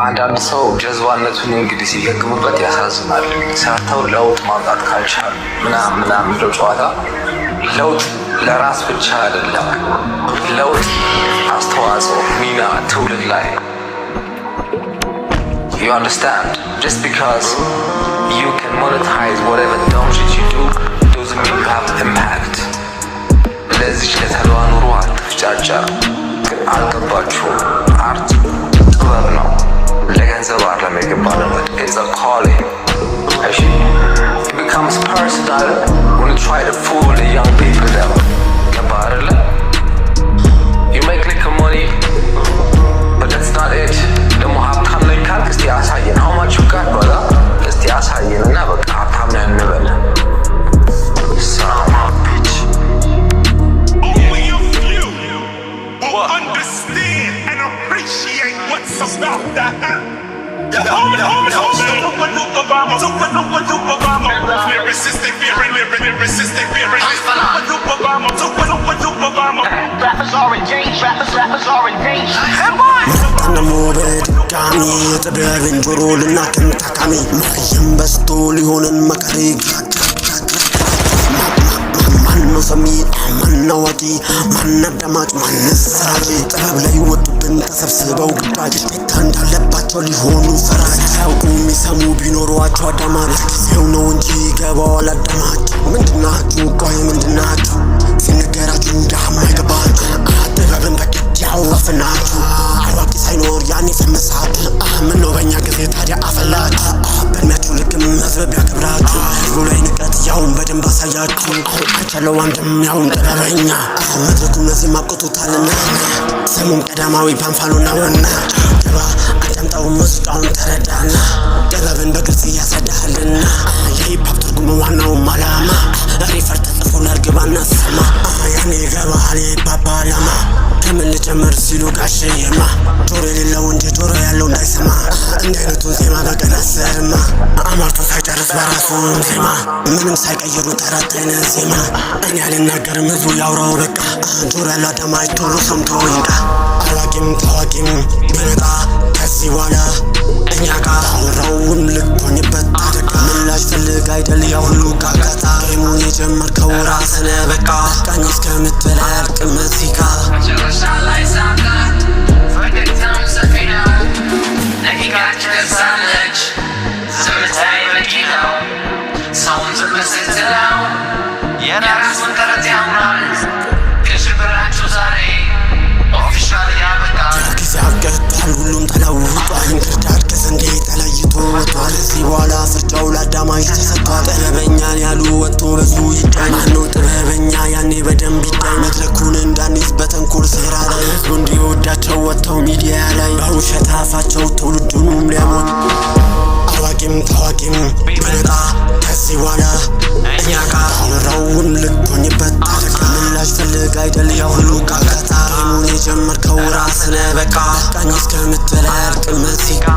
አንዳንድ ሰው ጀዝባነቱን እንግዲህ ሲለግምበት ያሳዝናል። ሰርተው ለውጥ ማምጣት ካልቻሉ ምናምን ብለው ጨዋታ ለውጥ ለራስ ብቻ አይደለም። ለውጥ አስተዋጽኦ ሚና ትውልድ ላይ you understand? Just because you can monetize whatever dumb shit you do doesn't mean you have impact. ለዚህ ለተለዋ ኑሮ አትፍጫጫ። ግን አልገባችሁም። አርት ጥበብ ነው። ለገንዘብ አይደለም የገባንበት። It's a calling. It becomes personal when you try to fool the young people them. ገባ አይደለ? You make little money, but that's not it. ደግሞ ሀብታም ነኝ ካልክ እስቲ አሳየን። How much you got brother? እስቲ አሳየን እና በቃ ሀብታም ነን እንበል። Son of a bitch. Only a few will understand and appreciate what's about to happen. በድጋሚ የጥበብን ጆሮ ልናክም ታካሚ ማየም በስቶ ሊሆንን መከሪ ማነው ሰሚ ማነው አዋቂ ማን አዳማጭ ማንስ ሰራቂ ጥበብ ላይ ወጡብን ተሰብስበው ግዳጅ ቤታ እንዳለባቸው ሊሆኑ ፈራጅ ሳያውቁ የሚሰሙ ቢኖሯቸው አዳማጭ ጊዜው ነው እንጂ ገባዋል አዳማጭ ምንድናችሁ ቆይ ምንድናችሁ ሲነገራችሁ ዳማ አይገባችሁ ጥበብን በግድ ያወፍናችሁ አዋቂ ሳይኖር ያኔ ፈመሳት ምነው በእኛ ጊዜ ታዲያ አፈላችሁ በእድሜያችሁ ልክም ህዝብ ቢያከብራችሁ ህዝቡ ላይ ንቀት ያውን በደንብ አሳያችሁ አይቻለው አንድም ያውን ጥበበኛ መድረኩ እነዚህ ማብቅቶታልና ስሙም ቀዳማዊ ፓንፋሎ ነውና ገባ አዳምጣው ሙዚቃውን ተረዳና ጥበብን በግልጽ እያስረዳሃልና የሂፕሆፕ ትርጉም ዋናውም አላማ ሪፈር ተጽፎ ለርግባና ሰማ ያኔ ይገባሃል የሂፕሆፕ አላማ ከምን ልጨምር ሲሉ ጋሼማ ጆሮ የሌለው እንጂ ጆሮ ያለው እንዳይሰማ እንዲህ አይነቱን ዜማ በቀን አሰርማ አማርቶ ሳይጨርስ በራሱን ዜማ ምንም ሳይቀይሩ ተረት አይነት ዜማ እኔ አልናገርም ህዝቡ ያውራው በቃ ጆሮ ያለው አዳማጭ ቶሎ ሰምቶ ይንቃ አዋቂም ታዋቂም ቢመጣ ከዚህ በኋላ እኛ ጋር አወራውን ልትሆኝበት ታደጋ ምላሽ ፈልግ አይደል ያሁሉ ጋጋታ ጌሙን የጀመርከው ራስነ በቃ ቃኝ እስከምትል አያልቅም እዚህ ጋ መጨረሻ ላይ ሳምና ፈገግታም ሰፊ ነው ደቂቃ ትደርሳለች ዝምታይ በቂ ነው ሰውን ዝም ስትለው የራሱን ተረት ያምራል ከሽብራችሁ ዛሬ ኦፊሻል ያበቃል ጊዜ አብቅቷል ሁሉም ተለውጧል እንክርዳድ ከስንዴ ተለይቶ ወጥቷል እዚህ በኋላ ፍርጫው ለአዳማጭ ተሰጥቷል ጥበበኛን ያሉ ወጥቶ በዙ ይዳኝ ማነው ጥበበኛ ያኔ በደንብ ይዳኝ መድረኩን እንዳንይዝ በተንኮል ሴራ ላይ ህዝቡ እንዲወዳቸው ወጥተው ሚዲያ ላይ በውሸት አፋቸው ትውልዱንም ሊያሞት አዋቂም ታዋቂም ቢመጣ ከዚህ በኋላ እኛ ጋር አወራውን ልትሆኝበት ታደጋ ምላሽ ፈልግ አይደል ያሁሉ ጋጋታ ጌሙን የጀመርከው ራስነ በቃ ቃኝ እስከምትል አያልቅም እዚህ ጋ